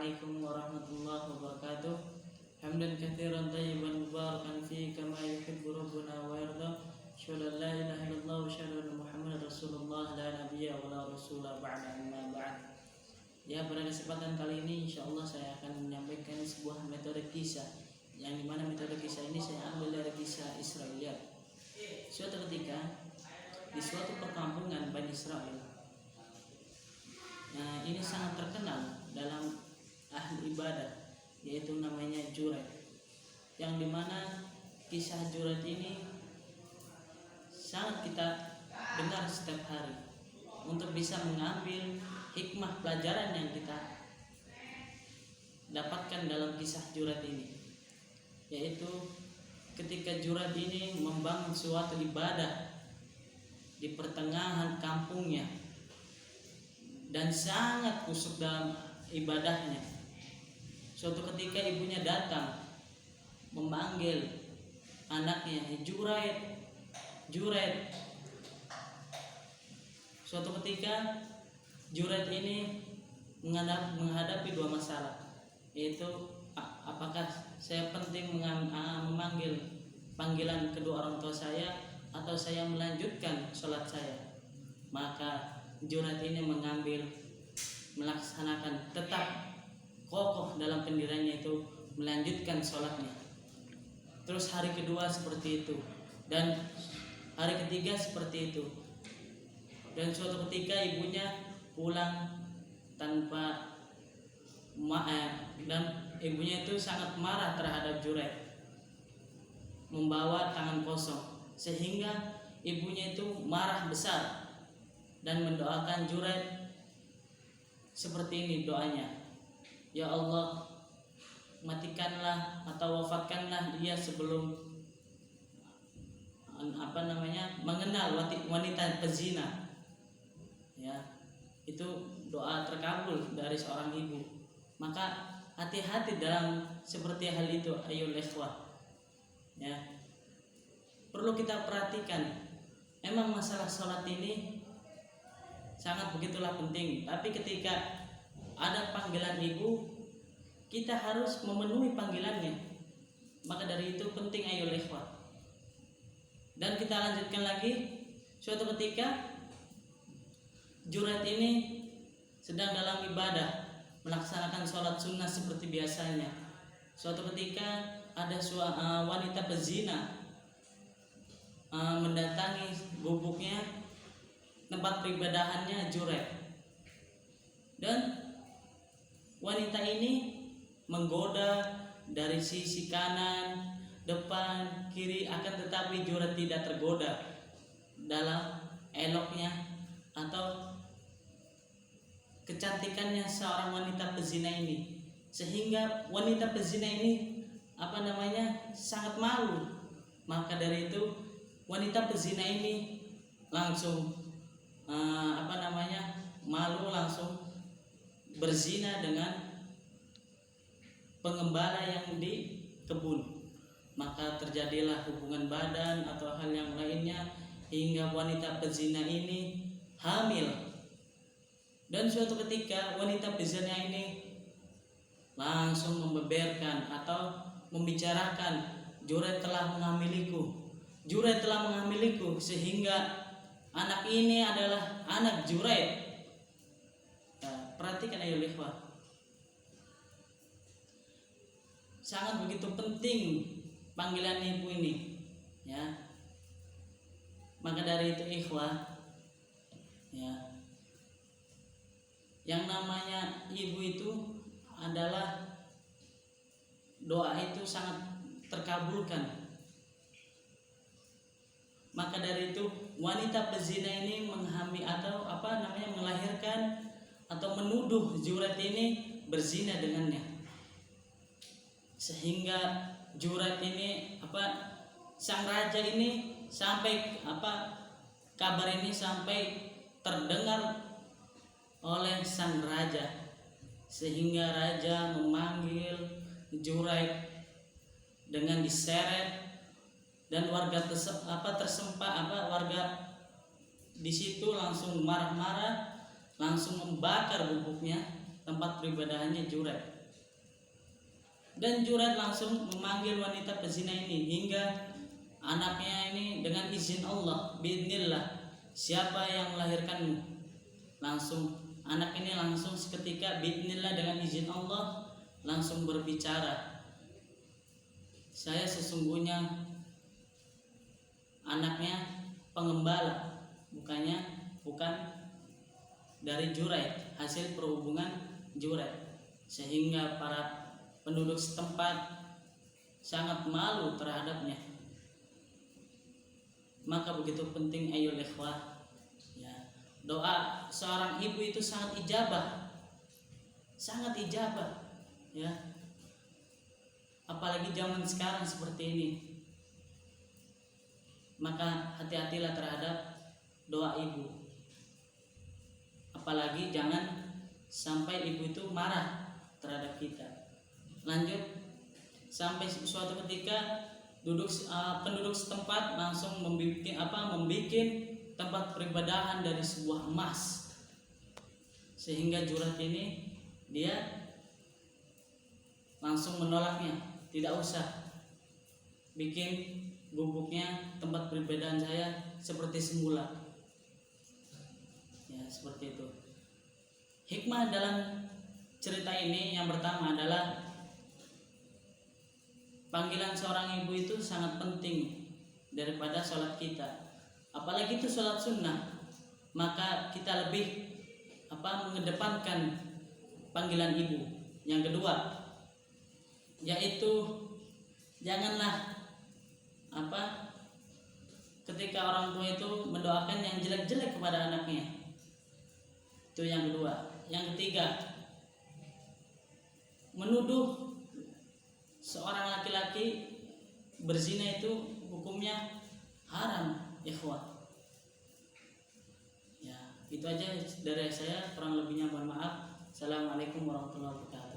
Assalamualaikum warahmatullahi wabarakatuh. Hamdan katsiran thayyiban mubarakan fi kama yuhibbu rabbuna wa yarda. Asyhadu an la ilaha illallah wa asyhadu anna Muhammadar Rasulullah la nabiyya wa la rasula ba'da, amma ba'd. Ya, pada kesempatan kali ini insyaallah saya akan menyampaikan sebuah metode kisah, yang dimana metode kisah ini saya ambil dari kisah Israiliyat. Suatu ketika di suatu perkampungan Bani Israel, nah ini sangat terkenal dalam ahli ibadah, yaitu namanya Juraid, yang dimana kisah Juraid ini sangat kita dengar setiap hari untuk bisa mengambil hikmah pelajaran yang kita dapatkan dalam kisah Juraid ini, yaitu ketika Juraid ini membangun suatu ibadah di pertengahan kampungnya dan sangat kusuk dalam ibadahnya. Suatu ketika ibunya datang memanggil anaknya, Juraid, Juraid. Suatu ketika Juraid ini menghadapi dua masalah, yaitu apakah saya penting memanggil panggilan kedua orang tua saya atau saya melanjutkan sholat saya. Maka Juraid ini melaksanakan, tetap kokoh dalam pendiriannya, itu melanjutkan sholatnya. Terus hari kedua seperti itu, dan hari ketiga seperti itu. Dan suatu ketika ibunya pulang tanpa dan ibunya itu sangat marah terhadap Juraid, membawa tangan kosong, sehingga ibunya itu marah besar dan mendoakan Juraid seperti ini doanya, ya Allah, matikanlah atau wafatkanlah dia sebelum mengenal wanita pezina. Ya, itu doa terkabul dari seorang ibu. Maka hati-hati dalam seperti hal itu, ayo ikhwah. Ya, perlu kita perhatikan. Emang masalah sholat ini sangat begitulah penting, tapi ketika ada panggilan ibu, kita harus memenuhi panggilannya. Maka dari itu penting, ayo ikhwah. Dan kita lanjutkan lagi. Suatu ketika Juraid ini sedang dalam ibadah, melaksanakan sholat sunnah seperti biasanya. Suatu ketika ada wanita pezina mendatangi gubuknya, tempat peribadahannya Juraid, dan wanita ini menggoda dari sisi kanan, depan, kiri, akan tetapi Juraid tidak tergoda dalam eloknya atau kecantikannya seorang wanita pezina ini, sehingga wanita pezina ini sangat malu. Maka dari itu wanita pezina ini langsung malu, langsung berzina dengan pengembala yang di kebun. Maka terjadilah hubungan badan atau hal yang lainnya hingga wanita pezina ini hamil. Dan suatu ketika wanita pezina ini langsung membeberkan atau membicarakan, Juraid telah menghamiliku, Juraid telah menghamiliku, sehingga anak ini adalah anak Juraid. Nah, perhatikan ayo ikhwah, sangat begitu penting panggilan ibu ini, ya. Maka dari itu ikhwah, ya, yang namanya ibu itu adalah doa itu sangat terkabulkan. Maka dari itu wanita pezina ini melahirkan atau menuduh Juraid ini berzina dengannya, sehingga Juraid ini sang raja ini sampai kabar ini sampai terdengar oleh sang raja, sehingga raja memanggil Juraid dengan diseret, dan warga warga di situ langsung marah-marah, langsung membakar gubuknya, tempat peribadahannya Juraid. Dan Jurat langsung memanggil wanita pezina ini hingga anaknya ini dengan izin Allah, biidznillah, siapa yang melahirkanmu? Langsung anak ini langsung seketika biidznillah dengan izin Allah langsung berbicara, saya sesungguhnya anaknya pengembala, bukan dari Jurait, hasil perhubungan Jurait. Sehingga para penduduk setempat sangat malu terhadapnya. Maka begitu penting ayo ikhwah, ya, doa seorang ibu itu sangat ijabah, ya. Apalagi zaman sekarang seperti ini. Maka hati-hatilah terhadap doa ibu. Apalagi jangan sampai ibu itu marah terhadap kita. Lanjut, sampai suatu ketika penduduk setempat langsung membuat tempat peribadahan dari sebuah emas, sehingga Jurat ini dia langsung menolaknya, tidak usah bikin gubuknya tempat peribadahan saya seperti semula, ya seperti itu. Hikmah dalam cerita ini yang pertama adalah panggilan seorang ibu itu sangat penting daripada sholat kita. Apalagi itu sholat sunnah, maka kita lebih mengedepankan panggilan ibu. Yang kedua, yaitu janganlah ketika orang tua itu mendoakan yang jelek-jelek kepada anaknya. Itu yang kedua. Yang ketiga, menuduh seorang laki-laki berzina itu hukumnya haram, ikhwah. Ya, itu aja dari saya, kurang lebihnya mohon maaf. Assalamualaikum warahmatullahi wabarakatuh.